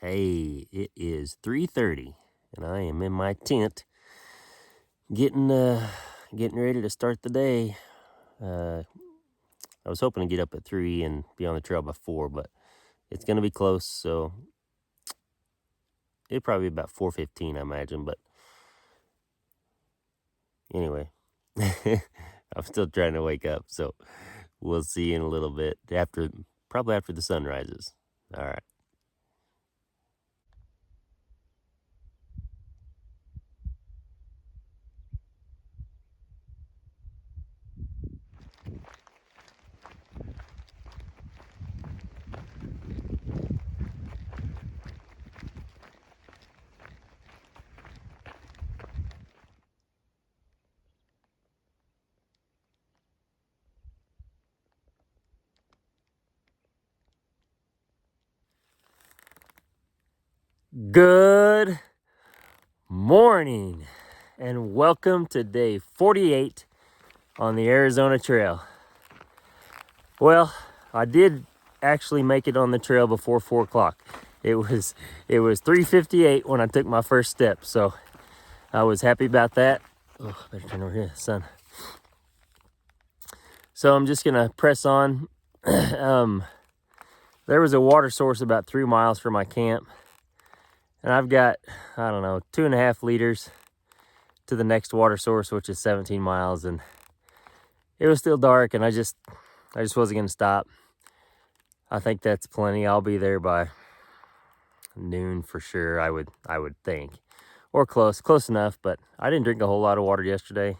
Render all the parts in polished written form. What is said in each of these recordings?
Hey, it is 3:30 and I am in my tent getting ready to start the day. Uh I was hoping to get up at 3 and be on the trail by 4, but it's going to be close, so it'll probably be about 4:15 I imagine, but anyway. I'm still trying to wake up, so we'll see in a little bit probably after the sun rises. All right. Good morning and welcome to day 48 on the Arizona Trail. Well, I did actually make it on the trail before 4 o'clock. It was 3:58 when I took my first step, so I was happy about that. Oh, better turn over here, sun. So I'm just gonna press on. There was a water source about 3 miles from my camp, and I've got, I don't know, 2.5 liters to the next water source, which is 17 miles, and it was still dark, and I just wasn't gonna stop. I think that's plenty. I'll be there by noon for sure, I would think, or close enough. But I didn't drink a whole lot of water yesterday.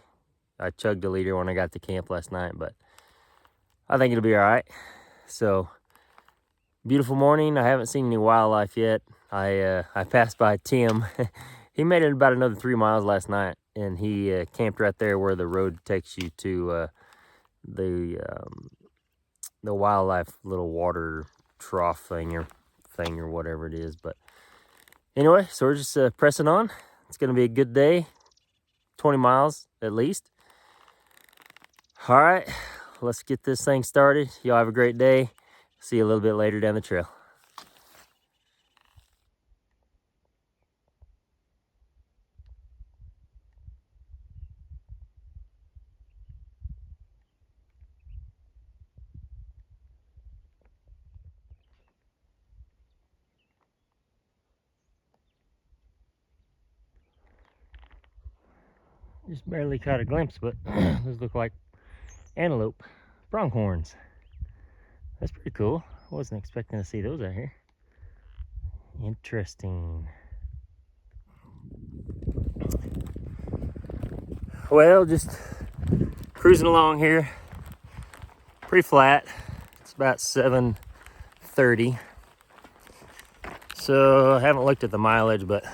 I chugged a liter when I got to camp last night, but I think it'll be all right. So beautiful morning. I haven't seen any wildlife yet. I passed by Tim. He made it about another 3 miles last night, and he camped right there where the road takes you to the wildlife little water trough thing or whatever it is. But anyway, so we're just pressing on. It's gonna be a good day. 20 miles at least. All right, let's get this thing started. Y'all have a great day. See you a little bit later down the trail. Just barely caught a glimpse, but those look like antelope pronghorns. That's pretty cool. I wasn't expecting to see those out here. Interesting. Well, just cruising along here. Pretty flat. It's about 7:30. So I haven't looked at the mileage, but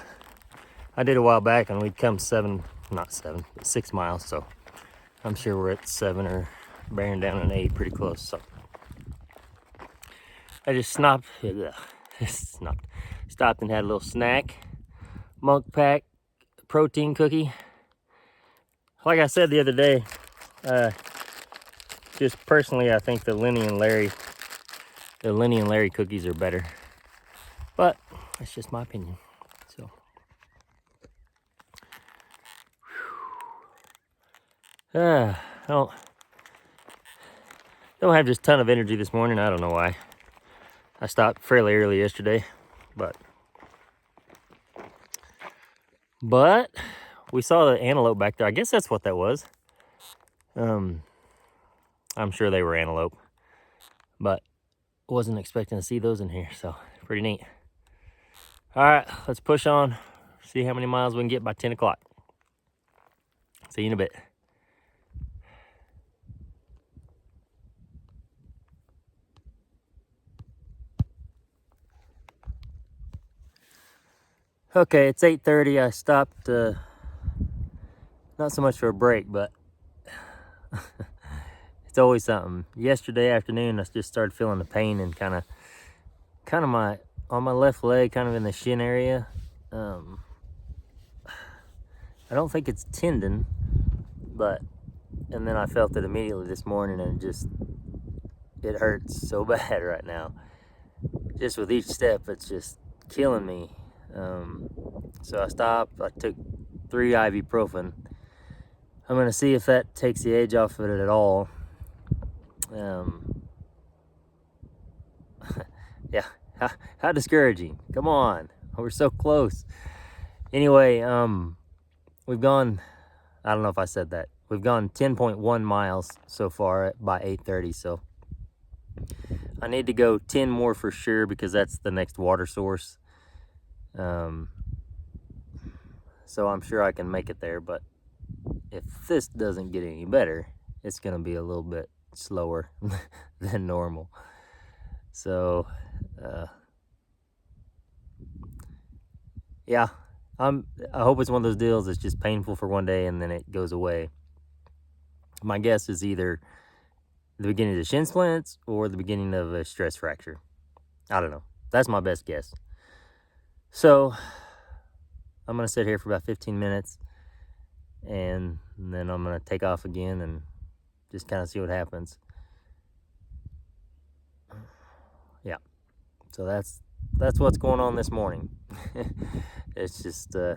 I did a while back and we'd come 6 miles. So I'm sure we're at 7 or bearing down an 8 pretty close. So I just stopped and had a little snack. Monk Pack protein cookie. Like I said the other day, just personally, I think the Lenny and Larry cookies are better. But that's just my opinion. So, I don't have just a ton of energy this morning. I don't know why. I stopped fairly early yesterday, but we saw the antelope back there. I guess that's what that was. I'm sure they were antelope, but wasn't expecting to see those in here, so pretty neat. All right, let's push on. See how many miles we can get by 10 o'clock. See you in a bit. Okay, it's 8:30. I stopped, not so much for a break, but it's always something. Yesterday afternoon, I just started feeling the pain and kind of on my left leg, kind of in the shin area. I don't think it's tendon, and then I felt it immediately this morning, and it hurts so bad right now. Just with each step, it's just killing me. So I stopped. I took 3 ibuprofen. I'm gonna see if that takes the edge off of it at all. Yeah, how discouraging. Come on, we're so close. Anyway, we've gone, I don't know if I said that. We've gone 10.1 miles so far by 8:30, so I need to go 10 more for sure because that's the next water source. So I'm sure I can make it there, but if this doesn't get any better, it's gonna be a little bit slower than normal. So, yeah, I hope it's one of those deals that's just painful for one day and then it goes away. My guess is either the beginning of the shin splints or the beginning of a stress fracture. I don't know. That's my best guess. So I'm gonna sit here for about 15 minutes and then I'm gonna take off again and just kind of see what happens. Yeah. So that's what's going on this morning. It's just a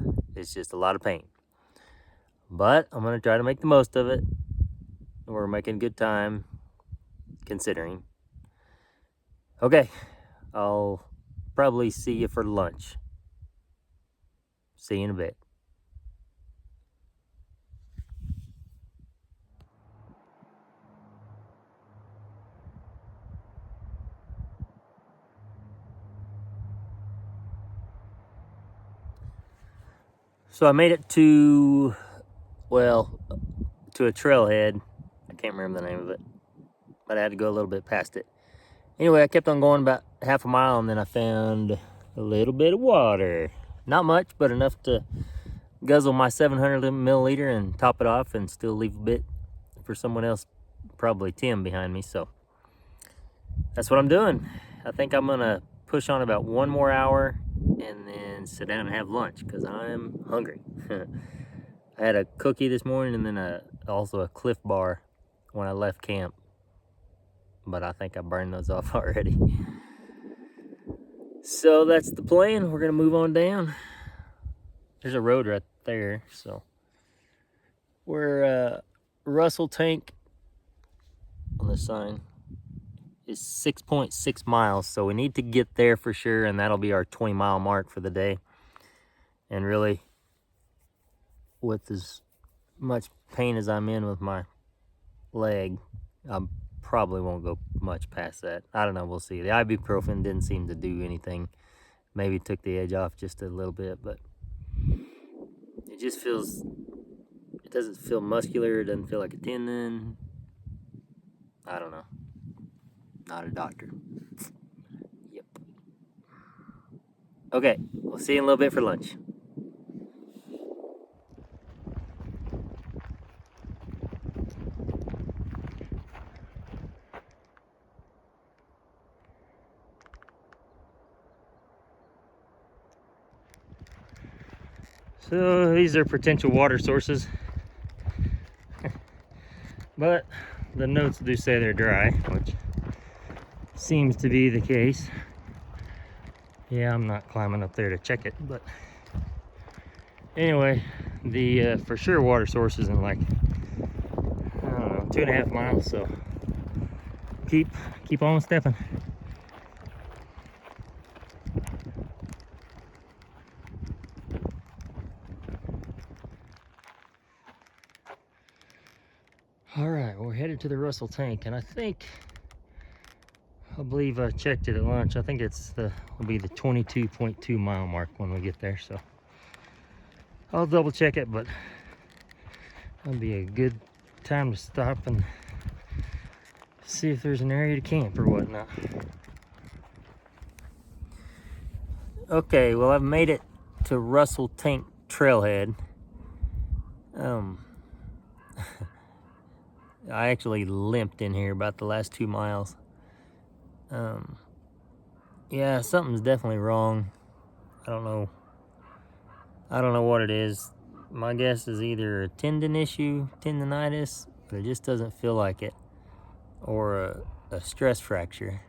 lot of pain. But I'm gonna try to make the most of it. We're making good time, considering. Okay, I'll probably see you for lunch. See you in a bit. So I made it to, well, to a trailhead. I can't remember the name of it, but I had to go a little bit past it. Anyway, I kept on going about half a mile and then I found a little bit of water. Not much, but enough to guzzle my 700 milliliter and top it off and still leave a bit for someone else, probably Tim behind me. So that's what I'm doing. I think I'm gonna push on about 1 more hour and then sit down and have lunch because I'm hungry. I had a cookie this morning and then also a Cliff Bar when I left camp, but I think I burned those off already. So that's the plan. We're gonna move on down. There's a road right there, so we're Russell Tank on the sign is 6.6 miles, so we need to get there for sure, and that'll be our 20-mile mark for the day. And really, with as much pain as I'm in with my leg, I probably won't go much past that. I don't know, we'll see. The ibuprofen didn't seem to do anything. Maybe took the edge off just a little bit, but it just feels, it doesn't feel muscular, it doesn't feel like a tendon. I don't know. Not a doctor. Yep. Okay, we'll see you in a little bit for lunch. So these are potential water sources, but the notes do say they're dry, which seems to be the case. Yeah, I'm not climbing up there to check it, but anyway, the for sure water source is in like, I don't know, 2.5 miles, so keep on stepping. All right, we're headed to the Russell Tank, and I believe I checked it at lunch. I think will be the 22.2 mile mark when we get there. So I'll double check it, but that'll be a good time to stop and see if there's an area to camp or whatnot. Okay, well, I've made it to Russell Tank Trailhead. I actually limped in here about the last 2 miles. Yeah, something's definitely wrong. I don't know what it is. My guess is either a tendon issue, tendonitis, but it just doesn't feel like it, or a stress fracture.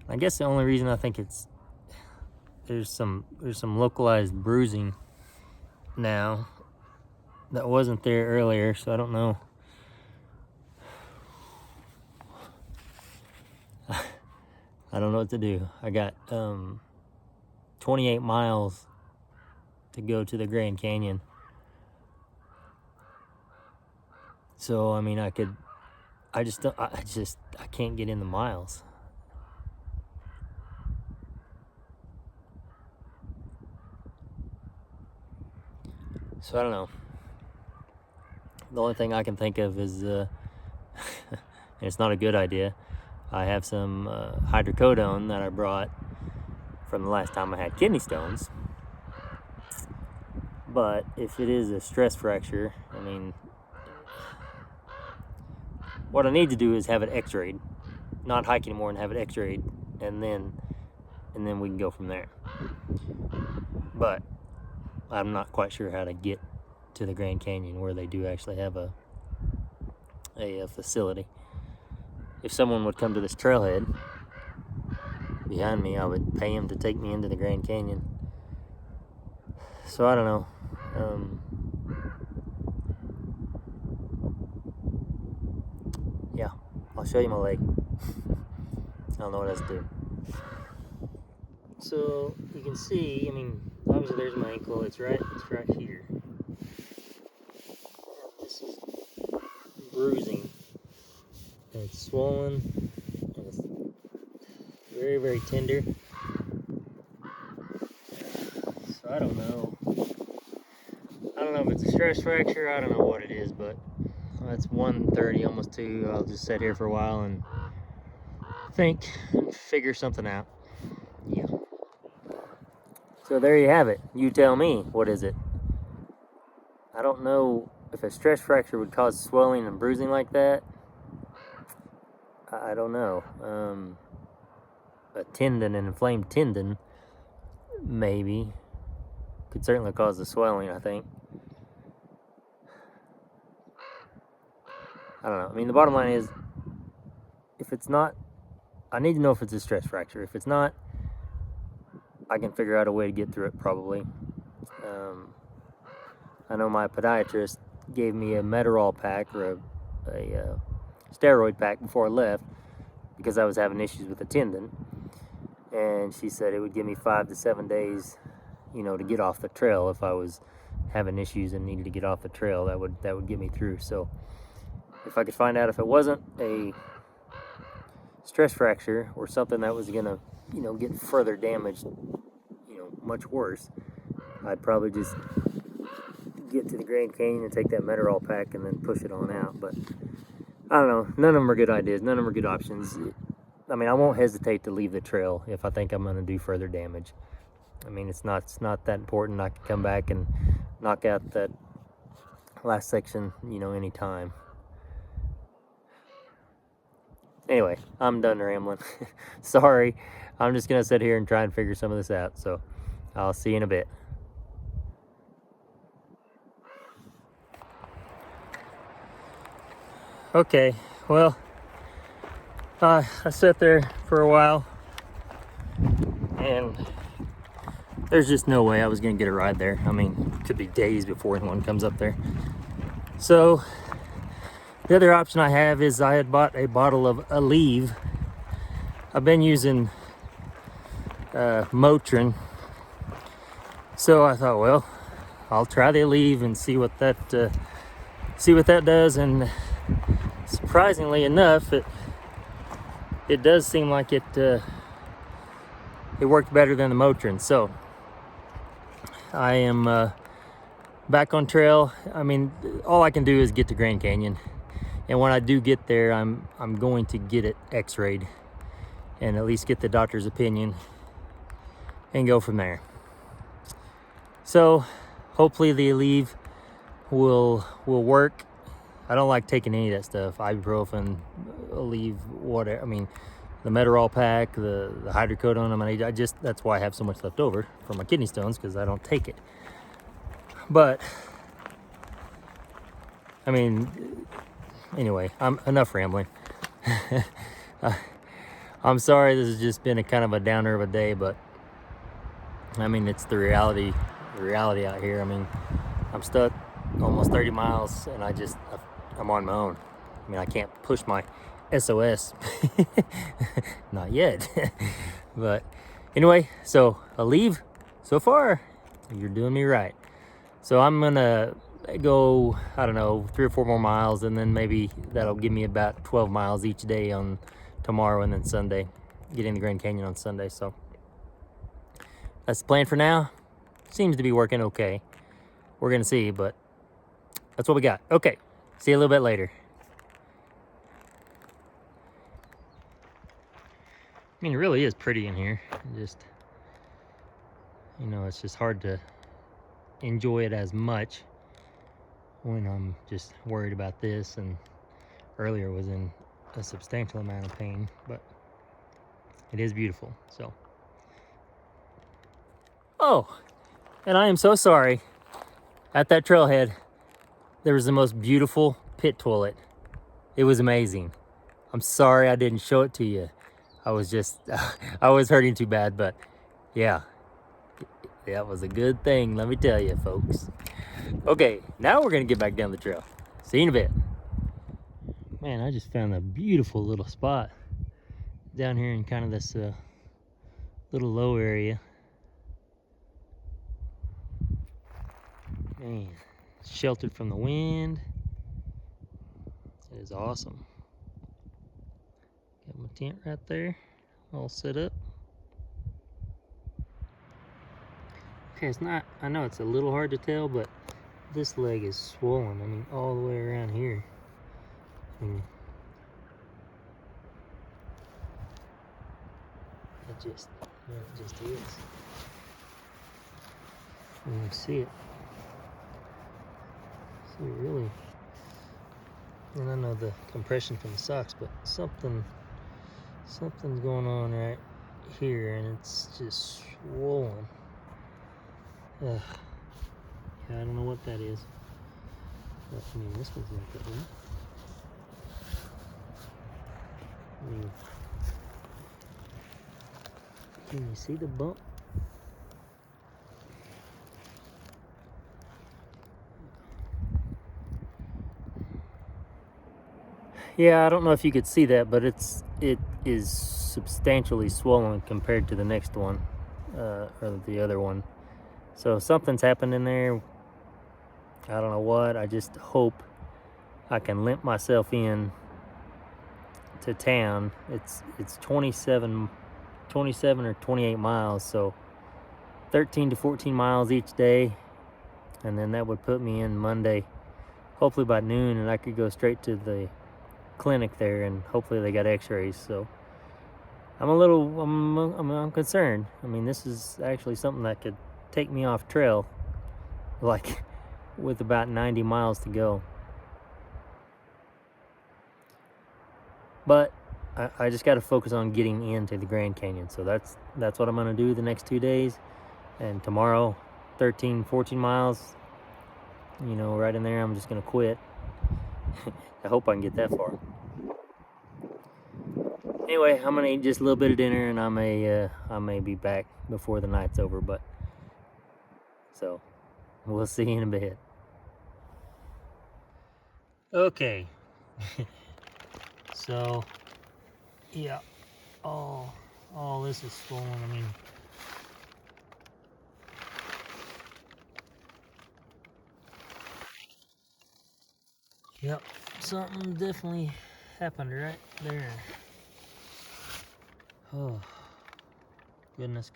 I guess the only reason I think it's there's some localized bruising now that wasn't there earlier, so I don't know. I don't know what to do. I got 28 miles to go to the Grand Canyon. So, I mean, I can't get in the miles. So I don't know. The only thing I can think of is, and it's not a good idea, I have some hydrocodone that I brought from the last time I had kidney stones. But if it is a stress fracture, I mean, what I need to do is have it x-rayed, not hike anymore, and have it x-rayed, and then we can go from there. But I'm not quite sure how to get to the Grand Canyon where they do actually have a facility. If someone would come to this trailhead behind me, I would pay him to take me into the Grand Canyon. So I don't know. Yeah, I'll show you my leg. I don't know what else to do. So you can see, I mean, obviously there's my ankle. It's right here. This is bruising. And it's swollen. And it's very, very tender. So I don't know. I don't know if it's a stress fracture. I don't know what it is, but it's 1:30, almost 2. I'll just sit here for a while and think and figure something out. Yeah. So there you have it. You tell me, what is it? I don't know if a stress fracture would cause swelling and bruising like that. I don't know. A tendon, an inflamed tendon, maybe. Could certainly cause the swelling, I think. I don't know. I mean, the bottom line is, if it's not, I need to know if it's a stress fracture. If it's not, I can figure out a way to get through it, probably. I know my podiatrist gave me a Metaral pack, or a steroid pack before I left, because I was having issues with the tendon. And she said it would give me 5 to 7 days, to get off the trail. If I was having issues and needed to get off the trail, that would get me through. So if I could find out if it wasn't a stress fracture or something that was gonna, get further damaged, much worse, I'd probably just get to the Grand Canyon and take that Metaral pack and then push it on out. But I don't know. None of them are good ideas. None of them are good options. I mean, I won't hesitate to leave the trail if I think I'm going to do further damage. I mean, it's not that important. I can come back and knock out that last section, anytime. Anyway, I'm done rambling. Sorry. I'm just going to sit here and try and figure some of this out. So I'll see you in a bit. Okay, well, I sat there for a while, and there's just no way I was going to get a ride there. I mean, it could be days before anyone comes up there. So the other option I have is I had bought a bottle of Aleve. I've been using Motrin. So I thought, well, I'll try the Aleve and see what that does. And surprisingly enough, it does seem like it worked better than the Motrin. So I am back on trail. I mean, all I can do is get to Grand Canyon, and when I do get there, I'm going to get it x-rayed and at least get the doctor's opinion and go from there. So hopefully the Aleve will work. I don't like taking any of that stuff. Ibuprofen, Aleve, whatever. I mean, the Metaral pack, the hydrocodone. I mean, that's why I have so much left over for my kidney stones, because I don't take it. But I mean, anyway, I'm enough rambling. I'm sorry, this has just been a kind of a downer of a day, but I mean, it's the reality out here. I mean, I'm stuck almost 30 miles and I'm on my own. I mean, I can't push my SOS. Not yet. But anyway, so I'll leave. So far, you're doing me right. So I'm gonna go, I don't know, 3 or 4 more miles, and then maybe that'll give me about 12 miles each day on tomorrow and then Sunday, getting the Grand Canyon on Sunday. So that's the plan for now. Seems to be working okay. We're gonna see, but that's what we got. Okay, see you a little bit later. I mean, it really is pretty in here. Just, you know, it's just hard to enjoy it as much when I'm just worried about this, and earlier was in a substantial amount of pain, but it is beautiful. So, oh, and I am so sorry. At that trailhead, there was the most beautiful pit toilet. It was amazing. I'm sorry I didn't show it to you. I was just, I was hurting too bad, but yeah, that was a good thing, let me tell you, folks. Okay, now we're gonna get back down the trail. See you in a bit. Man, I just found a beautiful little spot down here in kind of this little low area. Man, sheltered from the wind. It is awesome. Got my tent right there, all set up. Okay, it's not, I know it's a little hard to tell, but this leg is swollen. I mean, all the way around here. I mean, it just is. You can see it. See it really. And I know the compression from the socks, but something's going on right here, and it's just swollen. Ugh. Yeah, I don't know what that is. But, I mean, this one's not that one. I mean, can you see the bump? Yeah, I don't know if you could see that, but it is substantially swollen compared to the next one, or the other one. So something's happened in there. I don't know what. I just hope I can limp myself in to town. It's 27 or 28 miles, so 13 to 14 miles each day, and then that would put me in Monday, hopefully by noon, and I could go straight to the clinic there, and hopefully they got x-rays. So I'm concerned. I mean, this is actually something that could take me off trail, like with about 90 miles to go. But I just got to focus on getting into the Grand Canyon. So that's what I'm going to do the next 2 days. And tomorrow, 13, 14 miles, you know, right in there, I'm just going to quit. I hope I can get that far. Anyway, I'm going to eat just a little bit of dinner, and I may be back before the night's over. But so we'll see you in a bit. Okay. So, yeah, all this is swollen. I mean, yep, something definitely happened right there. Oh, goodness.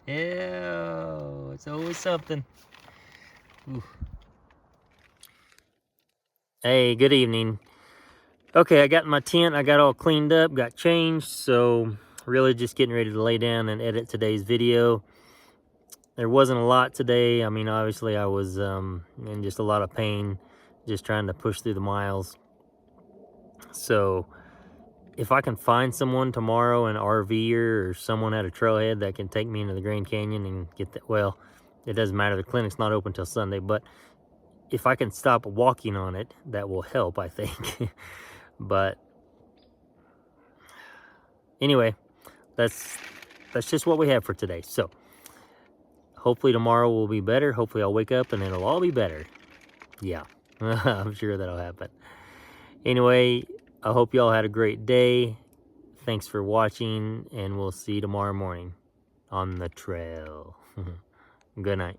Ew, it's always something. Ooh. Hey, good evening. Okay, I got my tent, I got all cleaned up, got changed, so really just getting ready to lay down and edit today's video. There wasn't a lot today. I mean, obviously I was in just a lot of pain, just trying to push through the miles. So if I can find someone tomorrow, an RVer or someone at a trailhead that can take me into the Grand Canyon and get that, well, it doesn't matter, the clinic's not open till Sunday, but if I can stop walking on it, that will help, I think. But anyway, that's that's just what we have for today. So hopefully tomorrow will be better. Hopefully I'll wake up and it'll all be better. Yeah, I'm sure that'll happen. Anyway, I hope y'all had a great day. Thanks for watching, and we'll see you tomorrow morning on the trail. Good night.